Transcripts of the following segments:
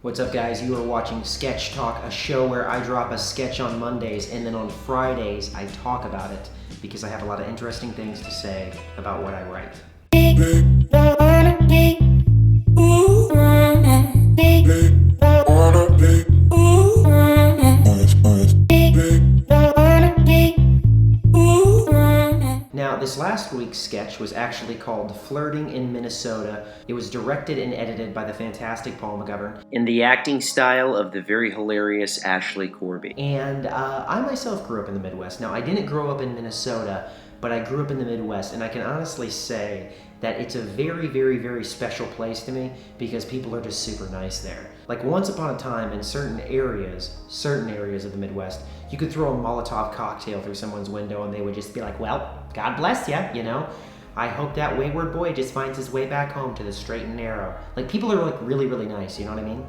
What's up, guys? You are watching Sketch Talk, a show where I drop a sketch on Mondays and then on Fridays I talk about it because I have a lot of interesting things to say about what I write. Now, this last week's sketch was actually called Flirting in Minnesota. It was directed and edited by the fantastic Paul McGovern in the acting style of the very hilarious Ashley Korbey. And I myself grew up in the Midwest. Now, I didn't grow up in Minnesota, but I grew up in the Midwest, and I can honestly say that it's a very, very, very special place to me because people are just super nice there. Like, once upon a time in certain areas of the Midwest, you could throw a Molotov cocktail through someone's window and they would just be like, well, God bless ya, you know? I hope that wayward boy just finds his way back home to the straight and narrow. Like, people are like really, really nice, you know what I mean?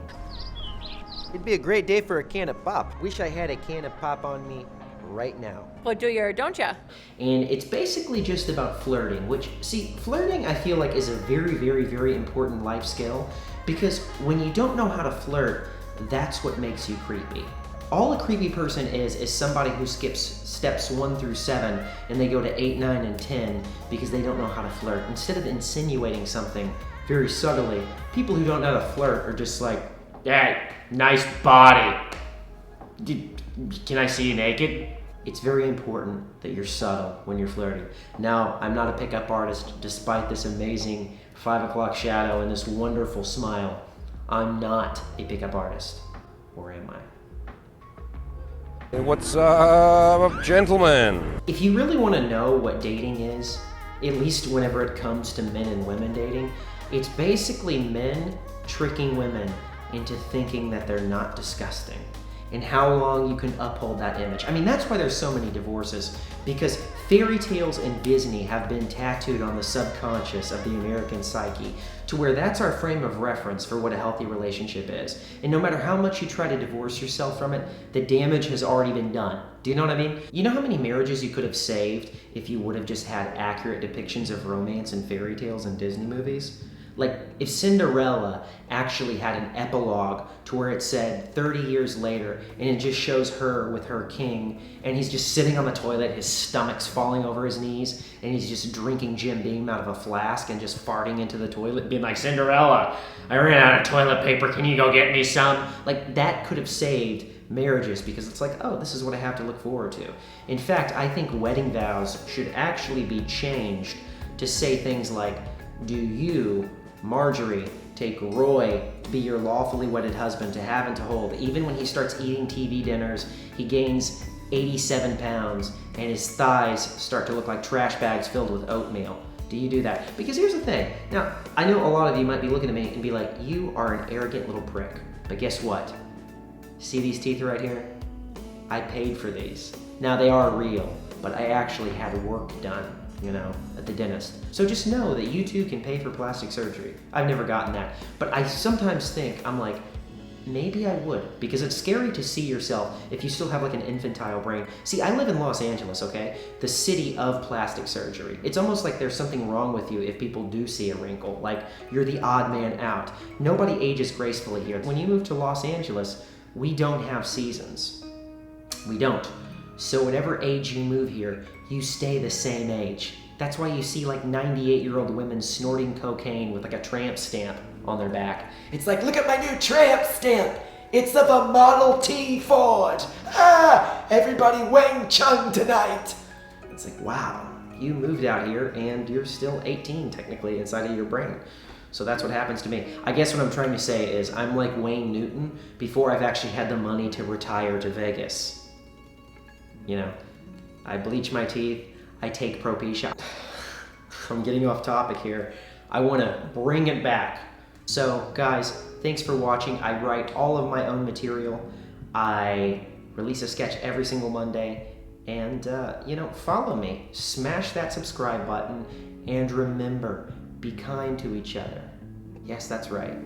It'd be a great day for a can of pop. Wish I had a can of pop on me right now. Well, do you or don't ya? And it's basically just about flirting, which, see, flirting I feel like is a very, very, very important life skill because when you don't know how to flirt, that's what makes you creepy. All a creepy person is somebody who skips steps 1 through 7 and they go to 8, 9, and 10 because they don't know how to flirt. Instead of insinuating something very subtly, people who don't know how to flirt are just like, hey, nice body. Can I see you naked? It's very important that you're subtle when you're flirting. Now, I'm not a pickup artist despite this amazing 5 o'clock shadow and this wonderful smile. I'm not a pickup artist. Or am I? What's up, gentlemen? If you really want to know what dating is, at least whenever it comes to men and women dating, it's basically men tricking women into thinking that they're not disgusting and how long you can uphold that image. I mean, that's why there's so many divorces, because fairy tales in Disney have been tattooed on the subconscious of the American psyche to where that's our frame of reference for what a healthy relationship is. And no matter how much you try to divorce yourself from it, the damage has already been done. Do you know what I mean? You know how many marriages you could have saved if you would have just had accurate depictions of romance and fairy tales in Disney movies? Like, if Cinderella actually had an epilogue to where it said 30 years later, and it just shows her with her king, and he's just sitting on the toilet, his stomach's falling over his knees, and he's just drinking Jim Beam out of a flask and just farting into the toilet, being like, Cinderella, I ran out of toilet paper, can you go get me some? Like, that could have saved marriages because it's like, oh, this is what I have to look forward to. In fact, I think wedding vows should actually be changed to say things like, do you, Marjorie, take Roy to be your lawfully wedded husband to have and to hold. Even when he starts eating TV dinners, he gains 87 pounds and his thighs start to look like trash bags filled with oatmeal. Do you do that? Because here's the thing. Now, I know a lot of you might be looking at me and be like, you are an arrogant little prick. But guess what? See these teeth right here? I paid for these. Now, they are real, but I actually had work done, you know, at the dentist. So just know that you too can pay for plastic surgery. I've never gotten that, but I sometimes think, I'm like, maybe I would, because it's scary to see yourself if you still have like an infantile brain. See, I live in Los Angeles, okay? The city of plastic surgery. It's almost like there's something wrong with you if people do see a wrinkle, like you're the odd man out. Nobody ages gracefully here. When you move to Los Angeles, we don't have seasons. We don't. So whatever age you move here, you stay the same age. That's why you see like 98-year-old women snorting cocaine with like a tramp stamp on their back. It's like, look at my new tramp stamp. It's of a Model T Ford. Ah, everybody Wang Chung tonight. It's like, wow, you moved out here and you're still 18 technically inside of your brain. So that's what happens to me. I guess what I'm trying to say is I'm like Wayne Newton before I've actually had the money to retire to Vegas. You know, I bleach my teeth, I take Propecia. I'm getting off topic here. I want to bring it back. So guys, thanks for watching. I write all of my own material. I release a sketch every single Monday. And, you know, follow me. Smash that subscribe button. And remember, be kind to each other. Yes, that's right.